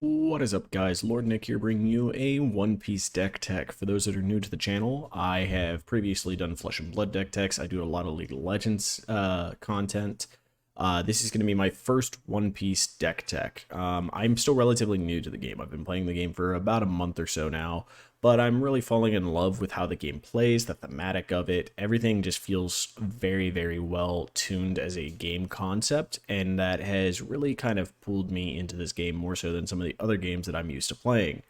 What is up, guys? Lord Nick here, bringing you a One Piece deck tech. For those that are new to the channel, I have previously done Flesh and Blood deck techs. I do a lot of League of Legends content. This is going to be my first One Piece deck tech. I'm still relatively new to the game. I've been playing the game for about a month or so now, but I'm really falling in love with how the game plays, the thematic of it. Everything just feels very, very well tuned as a game concept, and that has really kind of pulled me into this game more so than some of the other games that I'm used to playing.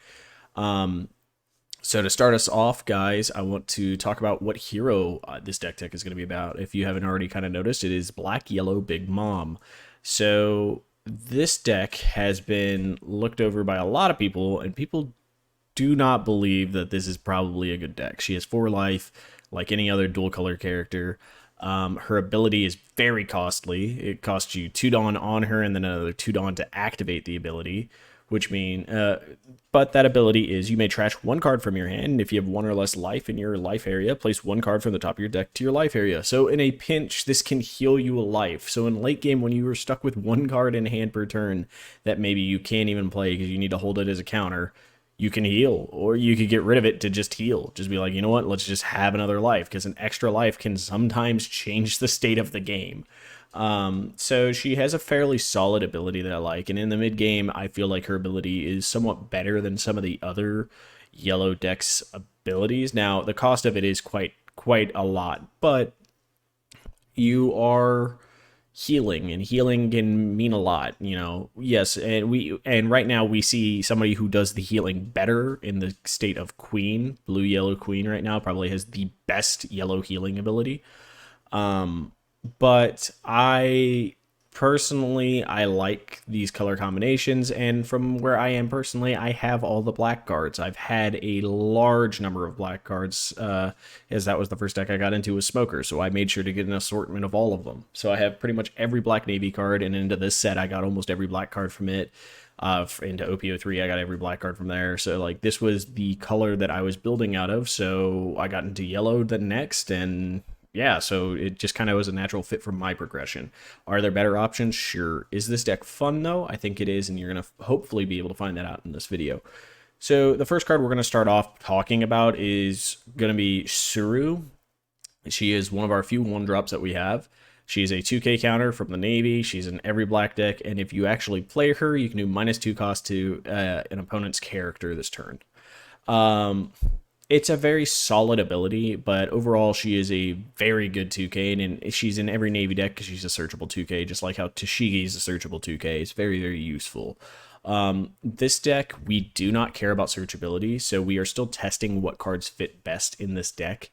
So to start us off, guys, I want to talk about what hero this deck tech is going to be about. If you haven't already kind of noticed, it is Black Yellow Big Mom. So this deck has been looked over by a lot of people, and people do not believe that this is probably a good deck. She has 4 life, like any other dual color character. Her ability is very costly. It costs you 2 Dawn on her and then another 2 Dawn to activate the ability, which but that ability is you may trash 1 card from your hand, and if you have 1 or less life in your life area, place 1 card from the top of your deck to your life area. So in a pinch, this can heal you a life. So in late game, when you are stuck with 1 card in hand per turn that maybe you can't even play because you need to hold it as a counter, you can heal, or you could get rid of it to just heal. Just be like, you know what, let's just have another life, because an extra life can sometimes change the state of the game. So she has a fairly solid ability that I like, and in the mid game, I feel like her ability is somewhat better than some of the other yellow decks' abilities. Now, the cost of it is quite a lot, but you are healing, and healing can mean a lot, you know. Yes, and right now we see somebody who does the healing better in the state of Queen. Blue Yellow Queen right now probably has the best yellow healing ability. But I like these color combinations, and from where I am personally, I have all the black cards. I've had a large number of black cards, as that was the first deck I got into with Smoker, so I made sure to get an assortment of all of them. So I have pretty much every black Navy card, and into this set, I got almost every black card from it. Into OPO3, I got every black card from there. So like this was the color that I was building out of. So I got into yellow the next, and yeah, so it just kind of was a natural fit for my progression. Are there better options? Sure. Is this deck fun though? I think it is, and you're going to hopefully be able to find that out in this video. So the first card we're going to start off talking about is going to be Suru. She is one of our few 1-drops that we have. She's a 2k counter from the Navy. She's in every black deck, and if you actually play her, you can do -2 cost to an opponent's character this turn. It's a very solid ability, but overall she is a very good 2k, and she's in every Navy deck because she's a searchable 2k, just like how Tashigi is a searchable 2k. It's very, very useful. This deck, we do not care about searchability, so we are still testing what cards fit best in this deck.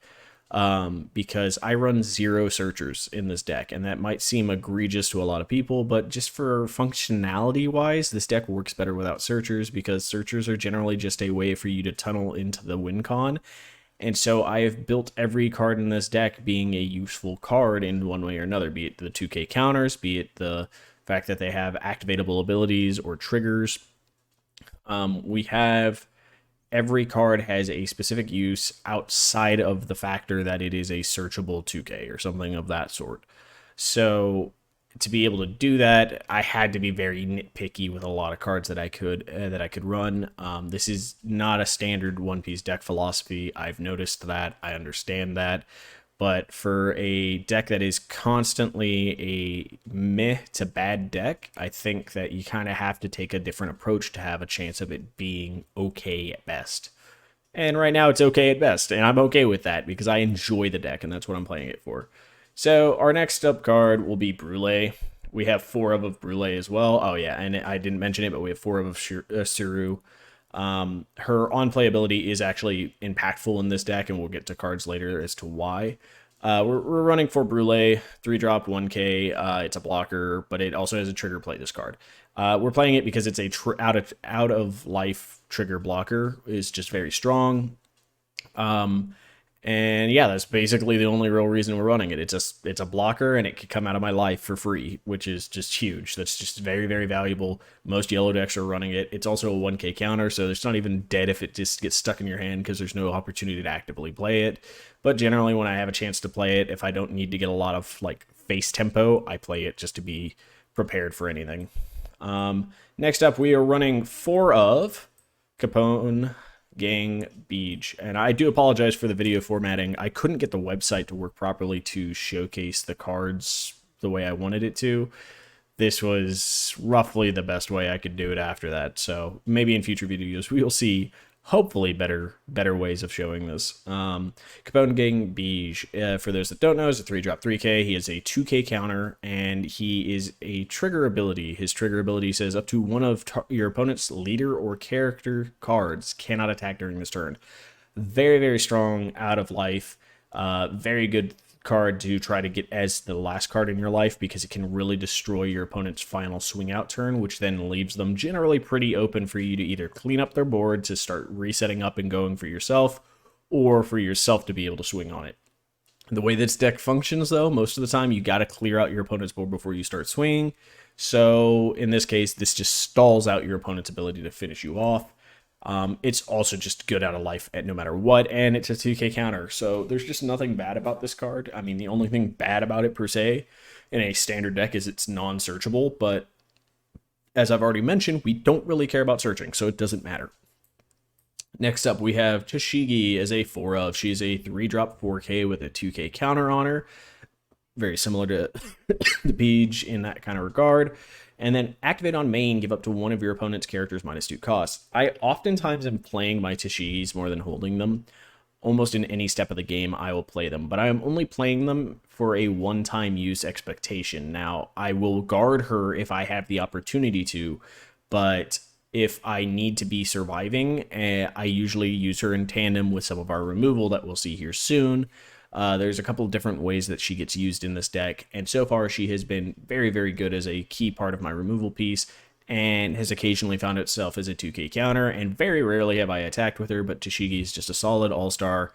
Because I run 0 searchers in this deck, and that might seem egregious to a lot of people, but just for functionality wise, this deck works better without searchers, because searchers are generally just a way for you to tunnel into the win con. And so I have built every card in this deck being a useful card in one way or another, be it the 2k counters, be it the fact that they have activatable abilities or triggers. We have every card has a specific use outside of the factor that it is a searchable 2K or something of that sort. So to be able to do that, I had to be very nitpicky with a lot of cards that I could run. This is not a standard One Piece deck philosophy. I've noticed that. I understand that. But for a deck that is constantly a meh to bad deck, I think that you kind of have to take a different approach to have a chance of it being okay at best. And right now it's okay at best, and I'm okay with that because I enjoy the deck, and that's what I'm playing it for. So our next up card will be Brule. We have 4 of Brule as well. Oh yeah, and I didn't mention it, but we have 4 of Suru. Her on-play ability is actually impactful in this deck, and we'll get to cards later as to why. We're running for Brule, 3-drop, 1k. It's a blocker, but it also has a trigger. Play this card. We're playing it because it's a out of life trigger blocker. Is just very strong. And yeah, that's basically the only real reason we're running it. It's a blocker, and it can come out of my life for free, which is just huge. That's just very, very valuable. Most yellow decks are running it. It's also a 1k counter, so it's not even dead if it just gets stuck in your hand because there's no opportunity to actively play it. But generally, when I have a chance to play it, if I don't need to get a lot of like face tempo, I play it just to be prepared for anything. Next up, we are running 4 of Capone Gang Beach. And I do apologize for the video formatting. I couldn't get the website to work properly to showcase the cards the way I wanted it to. This was roughly the best way I could do it after that. So maybe in future videos we will see hopefully better ways of showing this. Capone Gang Beige, for those that don't know, is a 3-drop 3k. He is a 2k counter, and he is a trigger ability. His trigger ability says up to one of your opponent's leader or character cards cannot attack during this turn. Very, very strong out of life. Very good card to try to get as the last card in your life, because it can really destroy your opponent's final swing out turn, which then leaves them generally pretty open for you to either clean up their board to start resetting up and going for yourself, or for yourself to be able to swing on it. The way this deck functions, though, most of the time you got to clear out your opponent's board before you start swinging. So in this case, this just stalls out your opponent's ability to finish you off. It's also just good out of life at no matter what, and it's a 2k counter, so there's just nothing bad about this card. I mean, the only thing bad about it per se in a standard deck is it's non-searchable, but as I've already mentioned, we don't really care about searching, so it doesn't matter. Next up, we have Toshigi as a 4 of. She's a 3-drop 4k with a 2k counter on her. Very similar to the Peach in that kind of regard. And then activate on main, give up to one of your opponent's characters -2 costs. I oftentimes am playing my Toshigis more than holding them. Almost in any step of the game, I will play them, but I am only playing them for a one-time use expectation. Now, I will guard her if I have the opportunity to, but if I need to be surviving, I usually use her in tandem with some of our removal that we'll see here soon. There's a couple of different ways that she gets used in this deck, and so far she has been very, very good as a key part of my removal piece, and has occasionally found itself as a 2k counter, and very rarely have I attacked with her, but Toshigi is just a solid all-star,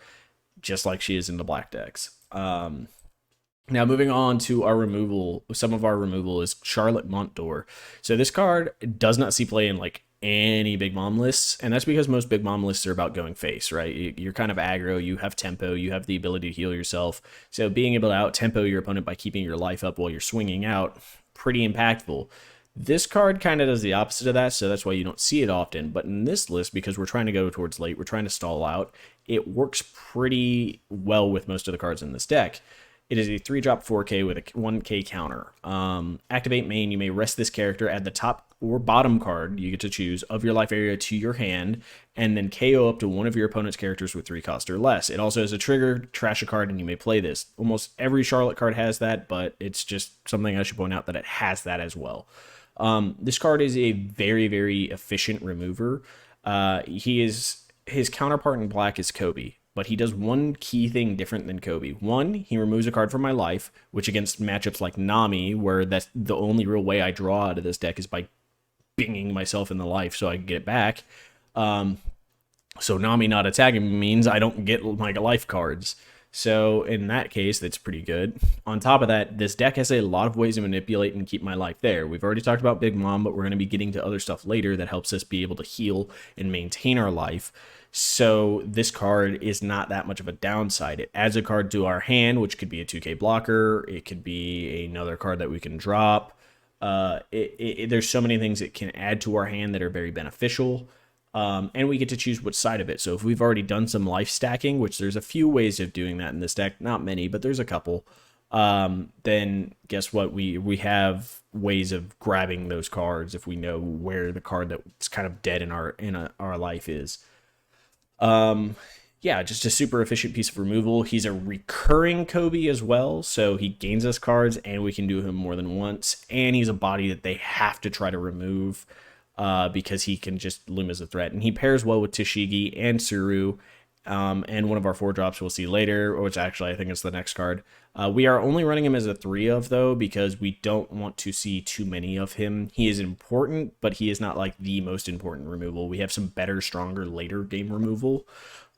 just like she is in the black decks. Now moving on to our removal, some of our removal is Charlotte Montdor. So this card does not see play in like any big mom lists, and that's because most big mom lists are about going face, right? You're kind of aggro, you have tempo, you have the ability to heal yourself, so being able to out tempo your opponent by keeping your life up while you're swinging out, pretty impactful. This card kind of does the opposite of that, so that's why you don't see it often, but in this list, because we're trying to go towards late, we're trying to stall out, it works pretty well with most of the cards in this deck. It is a 3-drop 4k with a 1k counter. Activate main, you may rest this character, add the top or bottom card, you get to choose, of your life area to your hand, and then KO up to one of your opponent's characters with 3 cost or less. It also has a trigger, trash a card, and you may play this. Almost every Charlotte card has that, but it's just something I should point out that it has that as well. This card is a very, very efficient remover. His counterpart in black is Kobe, but he does one key thing different than Kobe. One, he removes a card from my life, which against matchups like Nami, where that's the only real way I draw out of this deck is by binging myself in the life so I can get it back. So Nami not attacking me means I don't get my life cards. So in that case, that's pretty good. On top of that, this deck has a lot of ways to manipulate and keep my life there. We've already talked about Big Mom, but we're going to be getting to other stuff later that helps us be able to heal and maintain our life. So this card is not that much of a downside. It adds a card to our hand, which could be a 2k blocker. It could be another card that we can drop. There's so many things it can add to our hand that are very beneficial. And we get to choose which side of it. So if we've already done some life stacking, which there's a few ways of doing that in this deck, not many, but there's a couple, then guess what? We have ways of grabbing those cards if we know where the card that's kind of dead in our life is. Yeah, just a super efficient piece of removal. He's a recurring Kobe as well, so he gains us cards, and we can do him more than once. And he's a body that they have to try to remove, because he can just loom as a threat. And he pairs well with Toshigi and Tsuru, and one of our 4-drops we'll see later, which actually I think is the next card. We are only running him as a 3 of, though, because we don't want to see too many of him. He is important, but he is not like the most important removal. We have some better, stronger later game removal.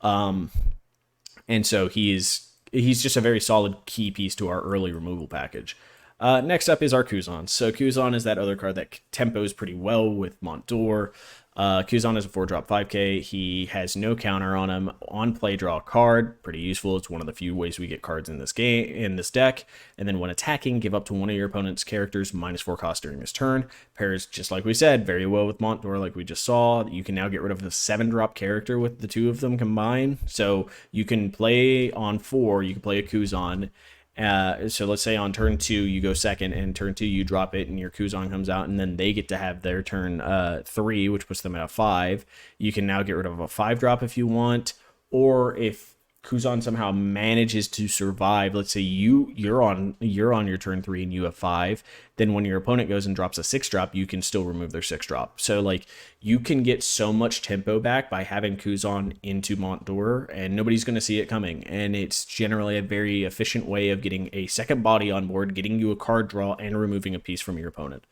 And so he's just a very solid key piece to our early removal package. Next up is our Kuzan. So Kuzan is that other card that tempos pretty well with Montdor. Kuzan is a 4-drop 5k. He has no counter on him. On play, draw a card. Pretty useful. It's one of the few ways we get cards in this game, in this deck. And then when attacking, give up to one of your opponent's characters -4 cost during this turn. Pairs, just like we said, very well with Montdor, like we just saw. You can now get rid of the 7-drop character with the two of them combined. So you can play on 4, you can play a Kuzan. So let's say on turn 2 you go second, and turn 2 you drop it and your Kuzan comes out, and then they get to have their turn 3, which puts them at a 5. You can now get rid of a 5-drop if you want, or if Kuzan somehow manages to survive, let's say you're on your turn 3 and you have 5, then when your opponent goes and drops a 6-drop, you can still remove their 6-drop. So like you can get so much tempo back by having Kuzan into Montdor, and nobody's going to see it coming. And it's generally a very efficient way of getting a second body on board, getting you a card draw, and removing a piece from your opponent.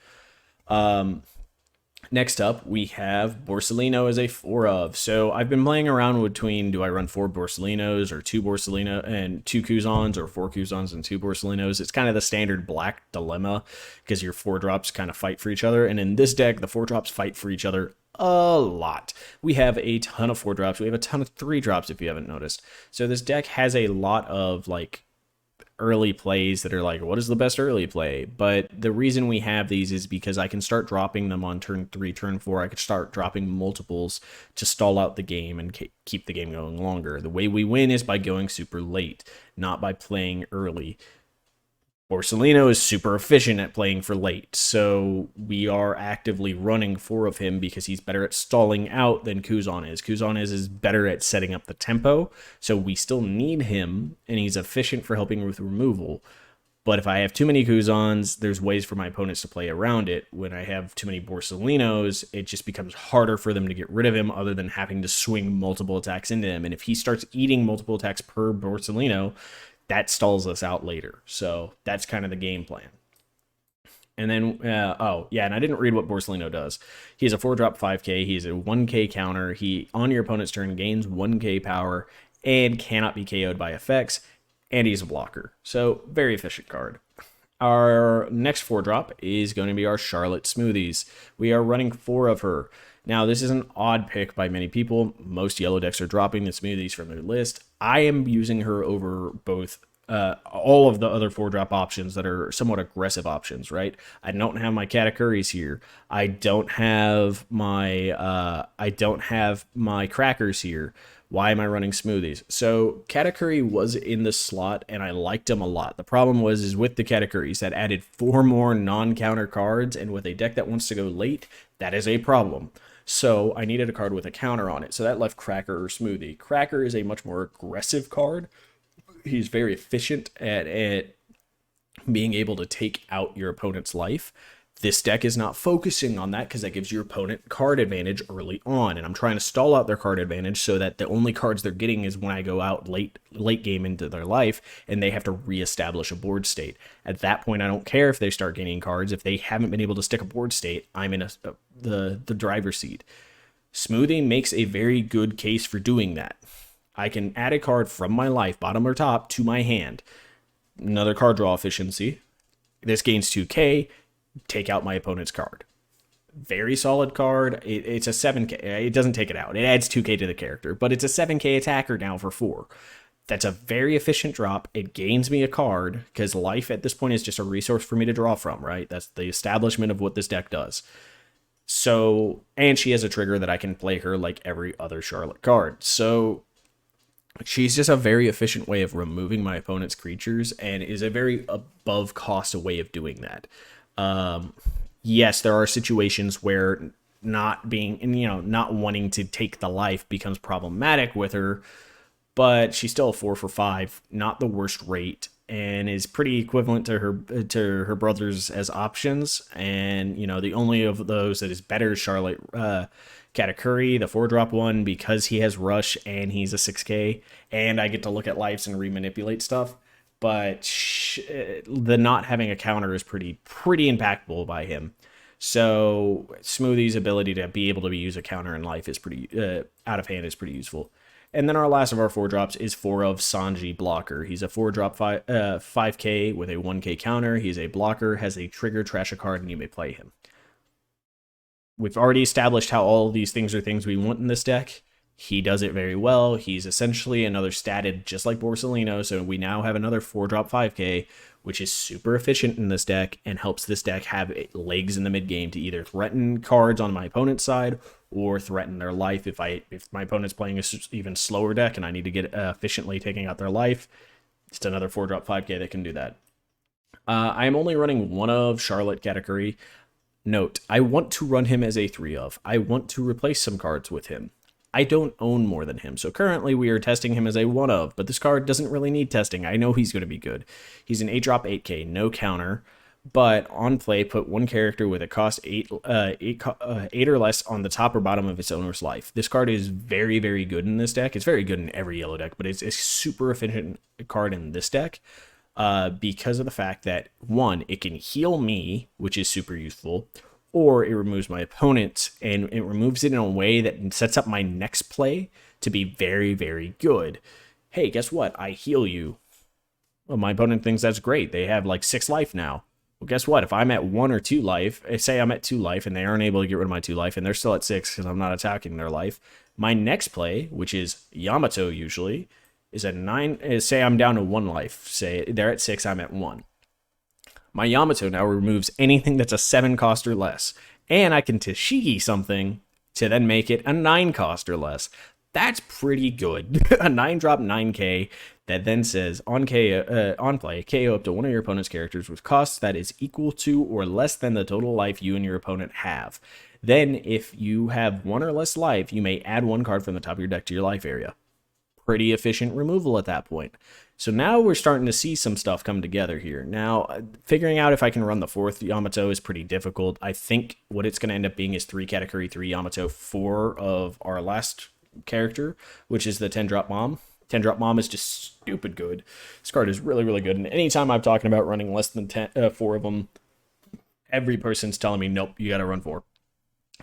Next up, we have Borsellino as a 4 of. So I've been playing around between, do I run 4 Borsellinos or 2 Borsellino and 2 Kuzans, or 4 Kuzans and 2 Borsellinos? It's kind of the standard black dilemma, because your 4-drops kind of fight for each other. And in this deck, the 4-drops fight for each other a lot. We have a ton of 4-drops. We have a ton of 3-drops, if you haven't noticed. So this deck has a lot of like early plays that are like, what is the best early play? But the reason we have these is because I can start dropping them on turn 3, turn 4. I could start dropping multiples to stall out the game and keep the game going longer. The way we win is by going super late, not by playing early. Borsellino is super efficient at playing for late, so we are actively running 4 of him because he's better at stalling out than Kuzan is. Kuzan is better at setting up the tempo, so we still need him, and he's efficient for helping with removal. But if I have too many Kuzans, there's ways for my opponents to play around it. When I have too many Borsellinos, it just becomes harder for them to get rid of him, other than having to swing multiple attacks into him. And if he starts eating multiple attacks per Borsellino, that stalls us out later. So that's kind of the game plan. And then, oh, yeah, and I didn't read what Borsellino does. He has a 4-drop 5k. He's a 1k counter. He, on your opponent's turn, gains 1k power and cannot be KO'd by effects. And he's a blocker. So, very efficient card. Our next 4-drop is going to be our Charlotte Smoothies. We are running 4 of her. Now, this is an odd pick by many people. Most yellow decks are dropping the Smoothies from their list. I am using her over both all of the other 4-drop options that are somewhat aggressive options, right? I don't have my Katakuris here. I don't have my crackers here. Why am I running Smoothies? So Katakuri was in the slot, and I liked him a lot. The problem is with the Katakuris, that added 4 more non-counter cards, and with a deck that wants to go late, that is a problem. So I needed a card with a counter on it. So that left Cracker or Smoothie. Cracker is a much more aggressive card. He's very efficient at being able to take out your opponent's life. This deck is not focusing on that because that gives your opponent card advantage early on. And I'm trying to stall out their card advantage so that the only cards they're getting is when I go out late game into their life and they have to reestablish a board state. At that point, I don't care if they start gaining cards. If they haven't been able to stick a board state, I'm in the driver's seat. Smoothie makes a very good case for doing that. I can add a card from my life, bottom or top, to my hand. Another card draw efficiency. This gains 2k. Take out my opponent's card. Very solid card. It's a 7k. It doesn't take it out. It adds 2k to the character, but it's a 7k attacker now for 4. That's a very efficient drop. It gains me a card because life at this point is just a resource for me to draw from, right? That's the establishment of what this deck does. So, and she has a trigger that I can play her like every other Charlotte card. So she's just a very efficient way of removing my opponent's creatures and is a very above cost way of doing that. Yes, there are situations where not wanting to take the life becomes problematic with her, but she's still a 4 for 5, not the worst rate, and is pretty equivalent to her brothers as options. And the only of those that is better is Charlotte Katakuri, the 4-drop one, because he has rush and he's a 6k, and I get to look at lives and remanipulate stuff. But the not having a counter is pretty impactful by him. So Smoothie's ability to be able to use a counter in life is pretty out of hand is pretty useful. And then our last of our 4-drops is 4 of Sanji Blocker. He's a 4-drop 5k with a 1k counter. He's a blocker, has a trigger, trash a card, and you may play him. we've already established how all of these things are things we want in this deck. He does it very well. He's essentially another statted just like Borsalino, so we now have another 4-drop 5k, which is super efficient in this deck and helps this deck have legs in the mid game to either threaten cards on my opponent's side or threaten their life. If my opponent's playing a even slower deck and I need to get efficiently taking out their life, it's another 4-drop 5k that can do that. I am only running one of Charlotte Katakuri. Note, I want to run him as a 3 of. I want to replace some cards with him. I don't own more than him, so currently we are testing him as a 1 of, but this card doesn't really need testing. I know he's going to be good. He's an 8-drop 8k, no counter, but on play, put one character with a cost 8 or less on the top or bottom of its owner's life. This card is very, very good in this deck. It's very good in every yellow deck, but it's a super efficient card in this deck. Because of the fact that, one, it can heal me, which is super useful, or it removes my opponent, and it removes it in a way that sets up my next play to be very, very good. Hey, guess what? I heal you. Well, my opponent thinks that's great. They have like 6 life now. Well, guess what? If I'm at 1 or 2 life, say I'm at 2 life and they aren't able to get rid of my 2 life and they're still at 6 because I'm not attacking their life, my next play, which is Yamato usually, is at 9. Say I'm down to 1 life. Say they're at 6, I'm at 1. My Yamato now removes anything that's a 7 cost or less. And I can Tashigi something to then make it a 9 cost or less. That's pretty good. A 9-drop 9k that then says on play, KO up to one of your opponent's characters with costs that is equal to or less than the total life you and your opponent have. Then, if you have 1 or less life, you may add 1 card from the top of your deck to your life area. Pretty efficient removal at that point. So now we're starting to see some stuff come together here. Now, figuring out if I can run the 4th Yamato is pretty difficult. I think what it's going to end up being is 3 Katakuri, 3 Yamato, 4 of our last character, which is the 10-drop bomb. 10-drop bomb is just stupid good. This card is really, really good. And anytime I'm talking about running less than 4 of them, every person's telling me, nope, you got to run 4.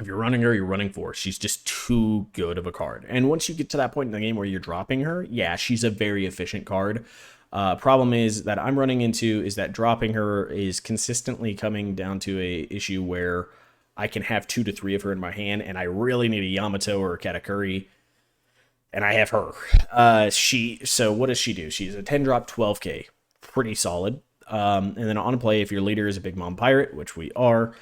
If you're running her, you're running 4. She's just too good of a card. And once you get to that point in the game where you're dropping her, yeah, she's a very efficient card. Problem is that I'm running into is that dropping her is consistently coming down to a issue where I can have 2 to 3 of her in my hand, and I really need a Yamato or a Katakuri, and I have her. So what does she do? She's a 10-drop 12k. Pretty solid. And then on play, if your leader is a Big Mom Pirate, which we are,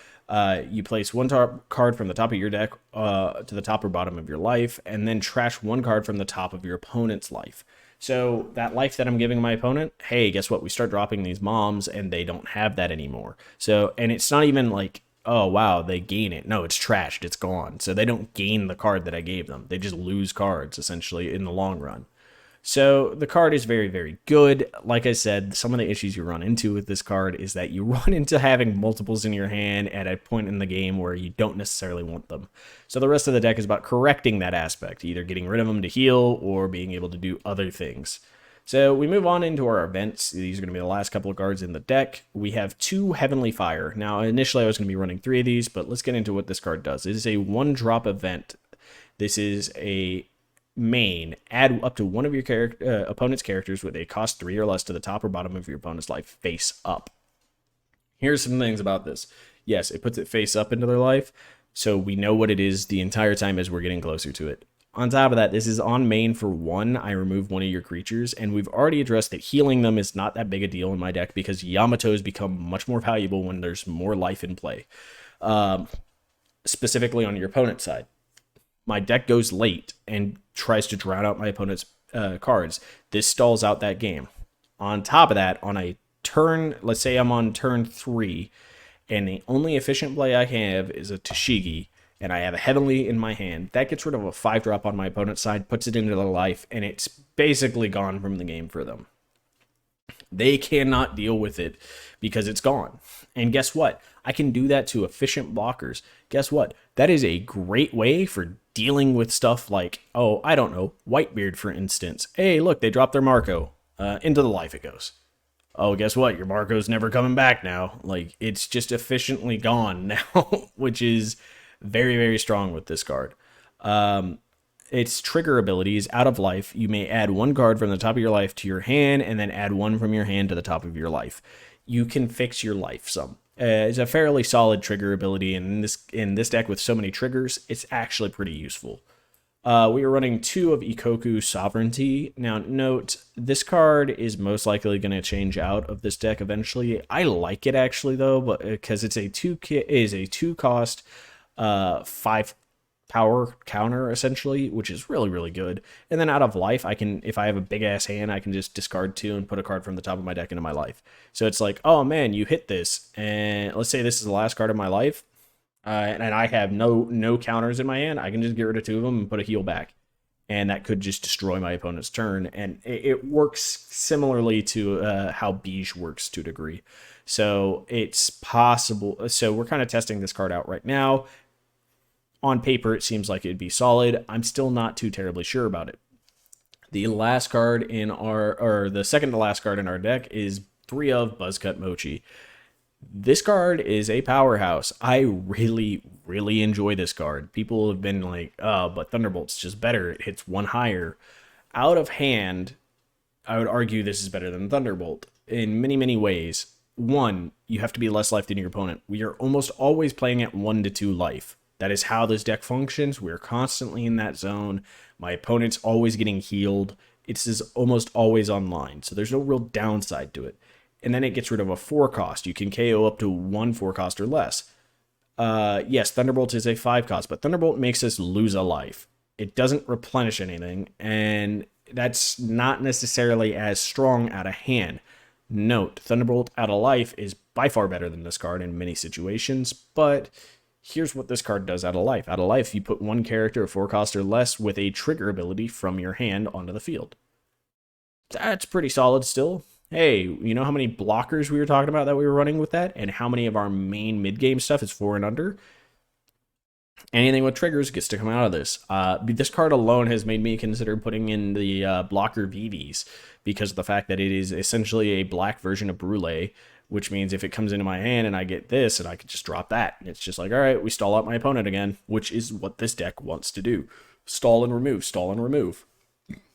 you place 1 card from the top of your deck to the top or bottom of your life, and then trash 1 card from the top of your opponent's life. So that life that I'm giving my opponent, hey, guess what? We start dropping these moms, and they don't have that anymore. So, and it's not even like, oh, wow, they gain it. No, it's trashed. It's gone. So they don't gain the card that I gave them. They just lose cards, essentially, in the long run. So the card is very, very good. Like I said, some of the issues you run into with this card is that you run into having multiples in your hand at a point in the game where you don't necessarily want them. So the rest of the deck is about correcting that aspect, either getting rid of them to heal or being able to do other things. So we move on into our events. These are going to be the last couple of cards in the deck. We have 2 Heavenly Fire. Now, initially I was going to be running 3 of these, but let's get into what this card does. It is a 1-drop event. This is a main. Add up to one of your opponent's characters with a cost 3 or less to the top or bottom of your opponent's life face up. Here's some things about this. Yes, it puts it face up into their life, so we know what it is the entire time as we're getting closer to it. On top of that, this is on main for 1. I remove 1 of your creatures, and we've already addressed that healing them is not that big a deal in my deck because Yamatos become much more valuable when there's more life in play, specifically on your opponent's side. My deck goes late and tries to drown out my opponent's cards. This stalls out that game. On top of that, on a turn, let's say I'm on turn 3, and the only efficient play I have is a Tashigi, and I have a Heavenly in my hand, that gets rid of a 5-drop on my opponent's side, puts it into their life, and it's basically gone from the game for them. They cannot deal with it because it's gone. And guess what? I can do that to efficient blockers. Guess what? That is a great way for dealing with stuff like, oh, I don't know, Whitebeard, for instance. Hey, look, they dropped their Marco. Into the life it goes. Oh, guess what? Your Marco's never coming back now. Like, it's just efficiently gone now, which is very, very strong with this card. Its trigger ability is out of life. You may add 1 card from the top of your life to your hand and then add 1 from your hand to the top of your life. You can fix your life some. is a fairly solid trigger ability, and in this deck with so many triggers, it's actually pretty useful. We are running 2 of Ikoku Sovereignty. Now, note, this card is most likely going to change out of this deck eventually. I like it actually though, but because it's a 2 cost, 5 power counter essentially, which is really really good. And then out of life, I can, if I have a big ass hand, I can just discard 2 and put a card from the top of my deck into my life. So it's like, oh man, you hit this, and let's say this is the last card of my life. And I have no counters in my hand. I can just get rid of 2 of them and put a heal back, and that could just destroy my opponent's turn. And it works similarly to how Beige works to a degree. So it's possible. So we're kind of testing this card out right now. On paper, it seems like it'd be solid. I'm still not too terribly sure about it. The last card in or the second to last card in our deck is 3 of Buzzcut Mochi. This card is a powerhouse. I really, really enjoy this card. People have been like, oh, but Thunderbolt's just better. It hits 1 higher. Out of hand, I would argue this is better than Thunderbolt in many, many ways. 1, you have to be less life than your opponent. We are almost always playing at 1 to 2 life. That is how this deck functions. We're constantly in that zone. My opponent's always getting healed. It's almost always online, so there's no real downside to it. And then it gets rid of a 4 cost. You can KO up to 1 4 cost or less. Yes, Thunderbolt is a 5 cost, but Thunderbolt makes us lose a life. It doesn't replenish anything, and that's not necessarily as strong out of hand. Note, Thunderbolt out of life is by far better than this card in many situations, but here's what this card does out of life. Out of life, you put 1 character, 4 cost or less, with a trigger ability from your hand onto the field. That's pretty solid still. Hey, you know how many blockers we were talking about that we were running with that? And how many of our main mid-game stuff is 4 and under? Anything with triggers gets to come out of this. This card alone has made me consider putting in the blocker VVs because of the fact that it is essentially a black version of Brule, which means if it comes into my hand and I get this, and I can just drop that. And it's just like, all right, we stall out my opponent again, which is what this deck wants to do. Stall and remove, stall and remove.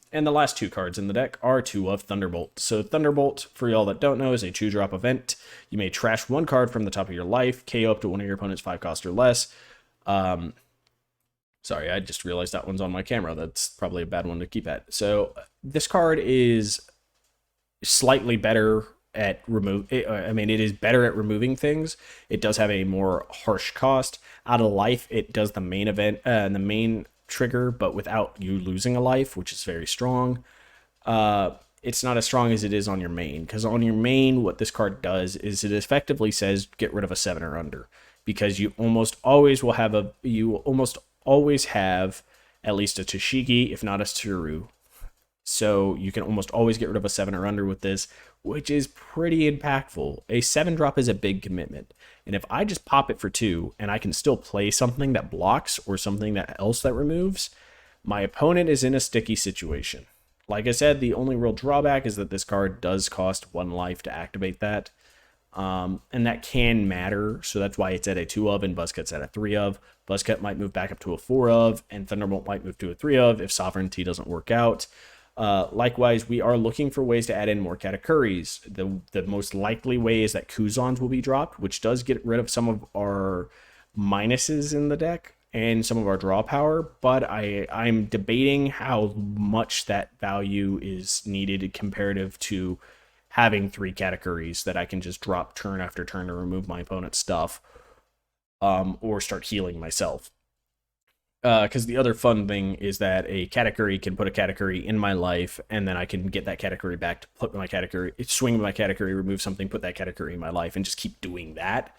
And the last 2 cards in the deck are 2 of Thunderbolt. So Thunderbolt, for y'all that don't know, is a 2-drop event. You may trash 1 card from the top of your life, KO up to 1 of your opponent's 5 cost or less. Sorry, I just realized that one's on my camera. That's probably a bad one to keep at. So this card is slightly better at it is better at removing things. It does have a more harsh cost. Out of life, it does the main event, the main trigger, but without you losing a life, which is very strong. It's not as strong as it is on your main, because on your main, what this card does is it effectively says get rid of a 7 or under, because you almost always have at least a Toshiki, if not a Tsuru. So you can almost always get rid of a 7 or under with this, which is pretty impactful. A 7-drop is a big commitment. And if I just pop it for 2 and I can still play something that blocks or something else that removes, my opponent is in a sticky situation. Like I said, the only real drawback is that this card does cost 1 life to activate that. And that can matter, so that's why it's at a 2 of and Buzzcut's at a 3 of. Buzzcut might move back up to a 4 of, and Thunderbolt might move to a 3 of if Sovereignty doesn't work out. Likewise, we are looking for ways to add in more Katakuris. The most likely way is that Kuzans will be dropped, which does get rid of some of our minuses in the deck and some of our draw power, but I'm debating how much that value is needed comparative to having 3 Katakuris that I can just drop turn after turn to remove my opponent's stuff, or start healing myself. Because the other fun thing is that a Katakuri can put a Katakuri in my life, and then I can get that Katakuri back to put my Katakuri, swing my Katakuri, remove something, put that Katakuri in my life, and just keep doing that.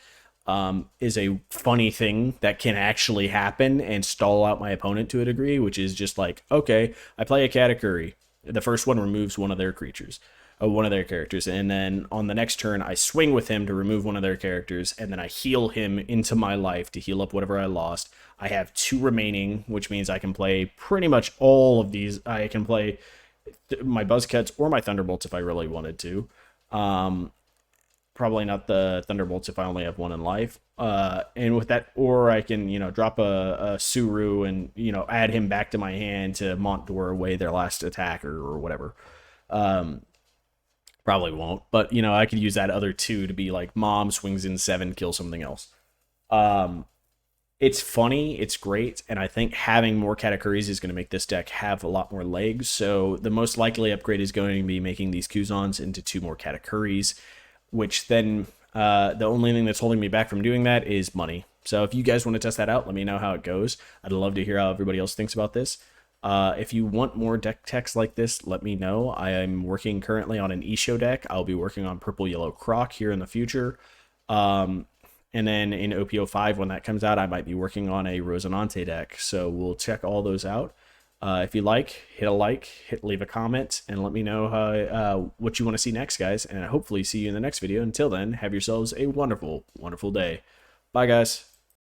Is a funny thing that can actually happen and stall out my opponent to a degree, which is just like, okay, I play a Katakuri. The first one removes one of their creatures. One of their characters, and then on the next turn I swing with him to remove one of their characters, and then I heal him into my life to heal up whatever I lost. I have 2 remaining, which means I can play pretty much all of these. I can play my Buzzcuts or my Thunderbolts if I really wanted to. Probably not the Thunderbolts if I only have 1 in life. And with that, or I can, drop a Suru and, add him back to my hand to Montdoor away their last attacker or whatever. Probably won't, but you know, I could use that other 2 to be like mom swings in 7, kill something else. Um, it's funny, it's great, and I think having more Katakuris is going to make this deck have a lot more legs. So the most likely upgrade is going to be making these Kuzans into 2 more Katakuris, which then the only thing that's holding me back from doing that is money. So if you guys want to test that out, let me know how it goes. I'd love to hear how everybody else thinks about this. If you want more deck techs like this, let me know. I am working currently on an Isho deck. I'll be working on Purple Yellow Croc here in the future. And then in OPO5, when that comes out, I might be working on a Rosinante deck. So we'll check all those out. If you like, hit a like, leave a comment, and let me know what you want to see next, guys. And hopefully see you in the next video. Until then, have yourselves a wonderful, wonderful day. Bye, guys.